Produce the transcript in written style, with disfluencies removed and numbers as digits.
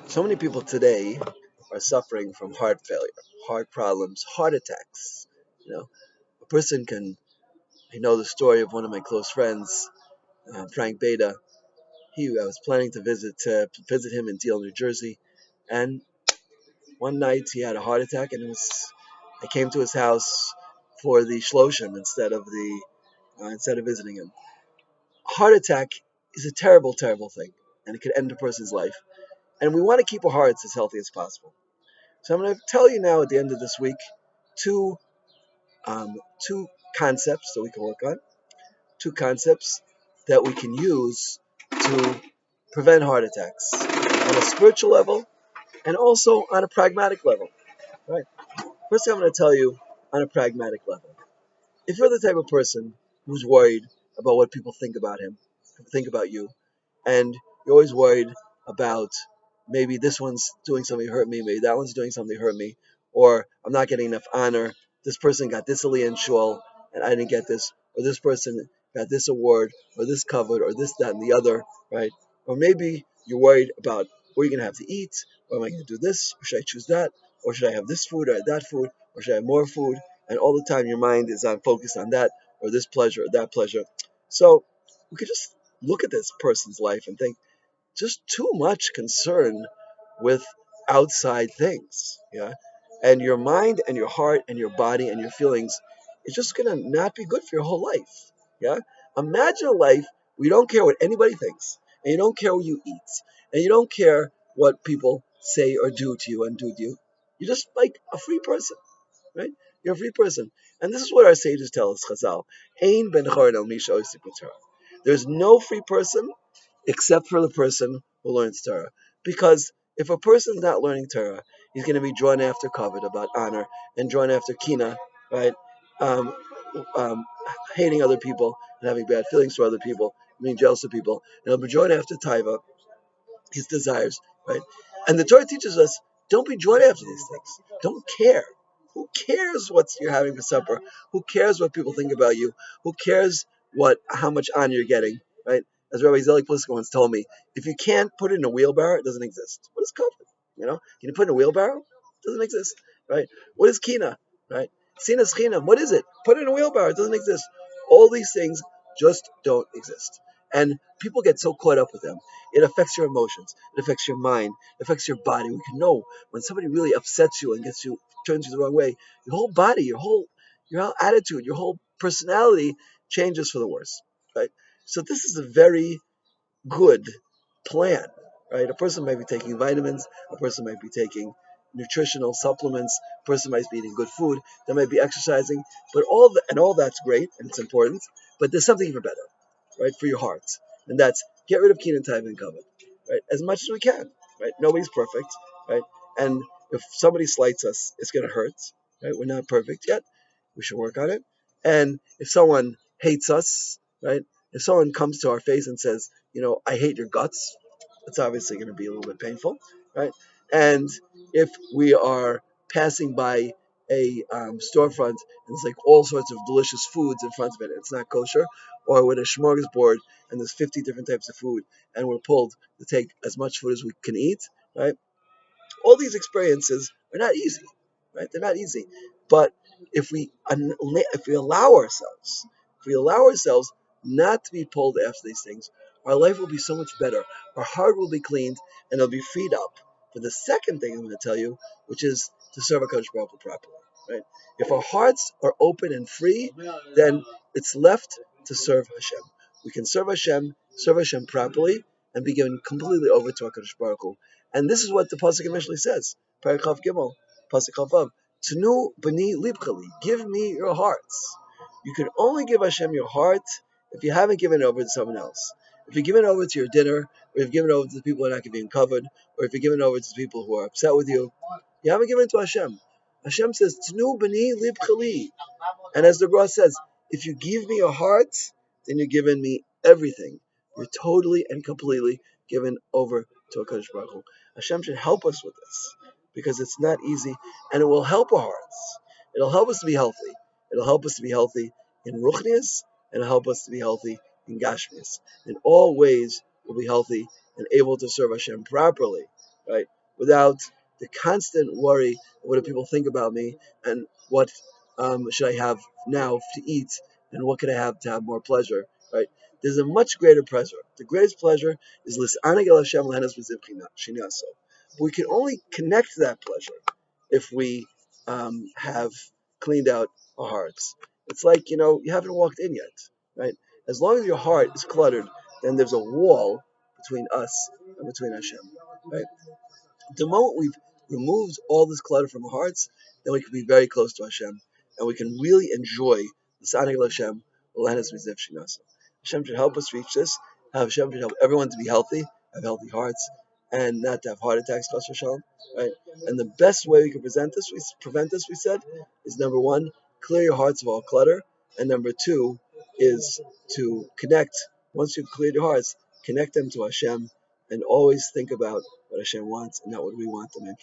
So many people today are suffering from heart failure, heart problems, heart attacks. You know, a person can. I know the story of one of my close friends, Frank Beta. I was planning to visit him in Deal, New Jersey, and one night he had a heart attack, and I came to his house for the shloshim instead of visiting him. A heart attack is a terrible, terrible thing, and it could end a person's life. And we want to keep our hearts as healthy as possible. So I'm going to tell you now at the end of this week two two concepts that we can work on, two concepts that we can use to prevent heart attacks on a spiritual level and also on a pragmatic level. Right. First thing I'm going to tell you on a pragmatic level. If you're the type of person who's worried about what people think about him, think about you, and you're always worried about maybe this one's doing something to hurt me, maybe that one's doing something to hurt me, or I'm not getting enough honor. This person got this Aliyah shul and I didn't get this, or this person got this award, or this covered, or this, that, and the other, right? Or maybe you're worried about what are you going to have to eat, or am I going to do this, or should I choose that, or should I have this food or that food, or should I have more food? And all the time your mind is on focused on that, or this pleasure, or that pleasure. So we could just look at this person's life and think just too much concern with outside things, yeah, and your mind and your heart and your body and your feelings is just gonna not be good for your whole life, yeah. Imagine a life where you don't care what anybody thinks, and you don't care what you eat, and you don't care what people say or do to you and do to you. You're just like a free person, right? You're a free person, and this is what our sages tell us, Chazal: Ein ben chorn el misha osik b'Torah. There's no free person except for the person who learns Torah. Because if a person's not learning Torah, he's going to be drawn after kavod, about honor, and drawn after kina, right? Um, um, Hating other people and having bad feelings for other people, being jealous of people, and he'll be drawn after taiva, his desires, right? And the Torah teaches us, don't be drawn after these things. Don't care. Who cares what you're having for supper? Who cares what people think about you? Who cares how much honor you're getting, right? As Rabbi Zelig Pliska once told me, if you can't put it in a wheelbarrow, it doesn't exist. What is comfort? Can you put it in a wheelbarrow? It doesn't exist, right? What is kina, right? Sinas chinam, what is it? Put it in a wheelbarrow, it doesn't exist. All these things just don't exist. And people get so caught up with them. It affects your emotions. It affects your mind. It affects your body. We can know when somebody really upsets you and turns you the wrong way. Your whole body, your whole attitude, your whole personality changes for the worse. Right. So this is a very good plan. Right. A person might be taking vitamins. A person might be taking nutritional supplements. A person might be eating good food. They might be exercising. But all that's great and it's important. But there's something even better, right, for your heart, and that's get rid of Keenan time and covet, right, as much as we can, right. Nobody's perfect, right, and if somebody slights us, it's going to hurt, right. We're not perfect yet. We should work on it. And if someone hates us, right, if someone comes to our face and says, I hate your guts, it's obviously going to be a little bit painful, right? And if we are passing by a storefront and it's like all sorts of delicious foods in front of it, it's not kosher, or with a smorgasbord and there's 50 different types of food, and we're pulled to take as much food as we can eat, right? All these experiences are not easy, right? They're not easy, but if we allow ourselves not to be pulled after these things, our life will be so much better. Our heart will be cleaned, and it'll be freed up for the second thing I'm going to tell you, which is to serve HaKadosh Baruch Hu properly, right? If our hearts are open and free, then it's left to serve Hashem. We can serve Hashem properly, and be given completely over to HaKadosh Baruch Hu. And this is what the pasuk initially says, Parachav Gimel, pasuk Chavav, Tnu b'ni libchali, give me your hearts. You can only give Hashem your heart if you haven't given it over to someone else. If you give it over to your dinner, or if you've given it over to the people who are not being covered, or if you're giving it over to the people who are upset with you, you haven't given it to Hashem. Hashem says, Tnu b'ni libchali. And as the Gra says, if you give me your heart, then you're giving me everything. You're totally and completely given over to HaKadosh Baruch Hu. Hashem should help us with this, because it's not easy, and it will help our hearts. It'll help us to be healthy. It'll help us to be healthy in Ruchnias, and it'll help us to be healthy in Gashmias. In all ways, we'll be healthy and able to serve Hashem properly right? Without the constant worry, what do people think about me, and what should I have now to eat, and what can I have to have more pleasure, right? There's a much greater pleasure. The greatest pleasure is lis'anag el Hashem lehenas b'ziv shinaso. But we can only connect to that pleasure if we have cleaned out our hearts. It's like, you haven't walked in yet, right? As long as your heart is cluttered, then there's a wall between us and between Hashem, right? The moment we've removed all this clutter from our hearts, then we can be very close to Hashem, and we can really enjoy the Sanag Hashem, Hashem should help us reach this. Hashem should help everyone to be healthy, have healthy hearts, and not to have heart attacks, right? And the best way we can prevent this, we said, is number one, clear your hearts of all clutter, and number two is to connect. Once you've cleared your hearts, connect them to Hashem, and always think about what Hashem wants and not what we want, the man